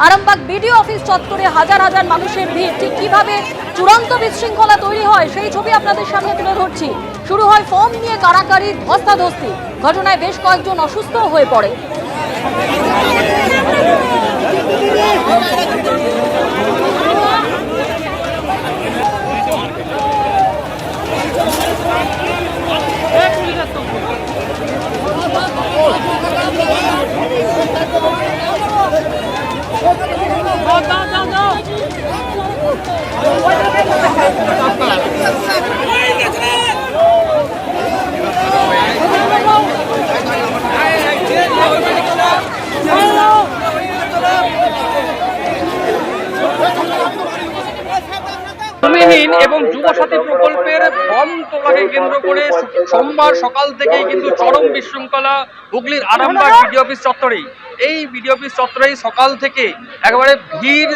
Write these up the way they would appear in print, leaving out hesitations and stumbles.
Arambagh BDO office চত্বরে হাজার হাজার মানুষের ভিড়, ঠিক কিভাবে চূড়ান্ত বিশৃঙ্খলা তৈরি হয় সেই ছবি আপনাদের সামনে তুলে ধরছি। শুরু হয় ফর্ম নিয়ে কাড়াকাড়ি, ধস্তাধস্তি। ঘটনায় বেশ কয়েকজন অসুস্থ হয়ে পড়ে। ভূমিহীন এবং যুবসাথী প্রকল্পের ফর্ম তোলাকে কেন্দ্র করে সোমবার সকাল থেকেই কিন্তু চরম বিশৃঙ্খলা হুগলির আরামবাগ বিডিও অফিস চত্বরেই। এই বিডিও অফিস চত্বরেই সকাল থেকে একেবারে ভিড়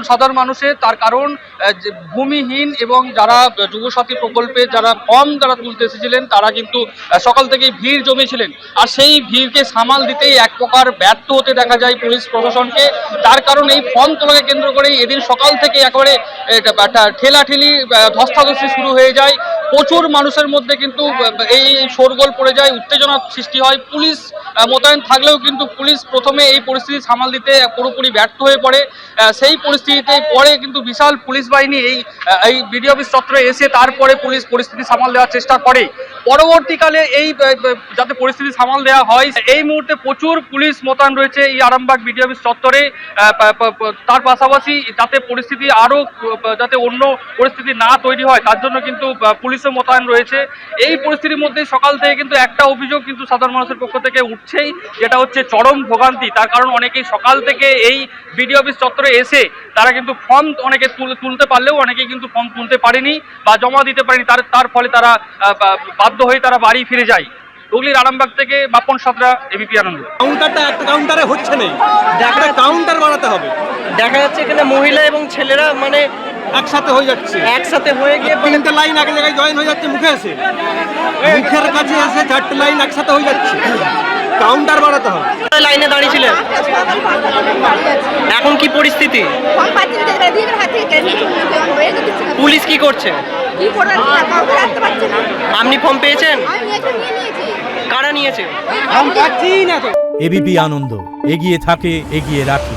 সাধারণ মানুষের, তার কারণ ভূমিহীন এবং যারা যুবসাথী প্রকল্পে যারা ফর্ম যারা তুলতে এসেছিলেন তারা কিন্তু সকাল থেকেই ভিড় জমিয়েছিলেন। আর সেই ভিড়কে সামাল দিতেই এক প্রকার ব্যর্থ হতে দেখা যায় পুলিশ প্রশাসনকে। তার কারণ এই ফর্ম তোলাকে কেন্দ্র করেই এদিন সকাল থেকে একেবারে ঠেলাঠেলি ধস্তাধস্তি শুরু হয়ে যায়। প্রচুর মানুষের মধ্যে কিন্তু এই শোরগোল পড়ে যায়, উত্তেজনার সৃষ্টি হয়। পুলিশ মোতায়েন থাকলেও কিন্তু পুলিশ প্রথমে এই পরিস্থিতি সামাল দিতে পুরোপুরি ব্যর্থ হয়ে পড়ে। সেই পরিস্থিতিতে পরে কিন্তু বিশাল পুলিশ বাহিনী এই বিডিও অফিস চত্বরে এসে তারপরে পুলিশ পরিস্থিতি সামাল দেওয়ার চেষ্টা করে। পরবর্তীকালে এই যাতে পরিস্থিতি সামাল দেওয়া হয়, এই মুহূর্তে প্রচুর পুলিশ মোতায়েন রয়েছে এই আরামবাগ বিডিও অফিস চত্বরে। তার পাশাপাশি যাতে পরিস্থিতি আরও যাতে অন্য পরিস্থিতি না তৈরি হয় তার জন্য কিন্তু পুলিশও মোতায়েন রয়েছে। এই পরিস্থিতির মধ্যে সকাল থেকে কিন্তু একটা অভিযোগ কিন্তু সাধারণ মানুষের পক্ষ থেকে উঠছেই, যেটা হচ্ছে চরম ভোগান্তি। তার কারণ অনেকেই সকাল থেকে এই বিডিও অফিস চত্বরে এসে তারা কিন্তু ফর্ম অনেকে তুলতে পারলেও অনেকেই কিন্তু ফর্ম তুলতে পারেনি বা জমা দিতে পারেনি। তার ফলে তারা বাধ্য হয়ে তারা বাড়ি ফিরে যায়। হুগলির আরামবাগ থেকে বাপন সাঁতরা, এবিপি আনন্দ। কাউন্টারটা একটা কাউন্টারে হচ্ছে না, একটা কাউন্টার বানাতে হবে। দেখা যাচ্ছে এখানে মহিলা এবং ছেলেরা মানে একসাথে হয়ে যাচ্ছে, একসাথে হয়ে গিয়ে তিনটে লাইন এক জায়গায় জয়েন হয়ে যাচ্ছে, মুখে এসে মুখের কাছে এসে চারটে লাইন একসাথে হয়ে যাচ্ছে। কাউন্টার বানাতে হবে। লাইনে দাঁড়িয়েছিলেন, এখন কি পরিস্থিতি? পুলিশ কি করছে? আপনি ফর্ম পেয়েছেন? কারা নিয়েছে? পাচ্ছি না তো। এবিপি আনন্দ, এগিয়ে থাকে, এগিয়ে রাখে।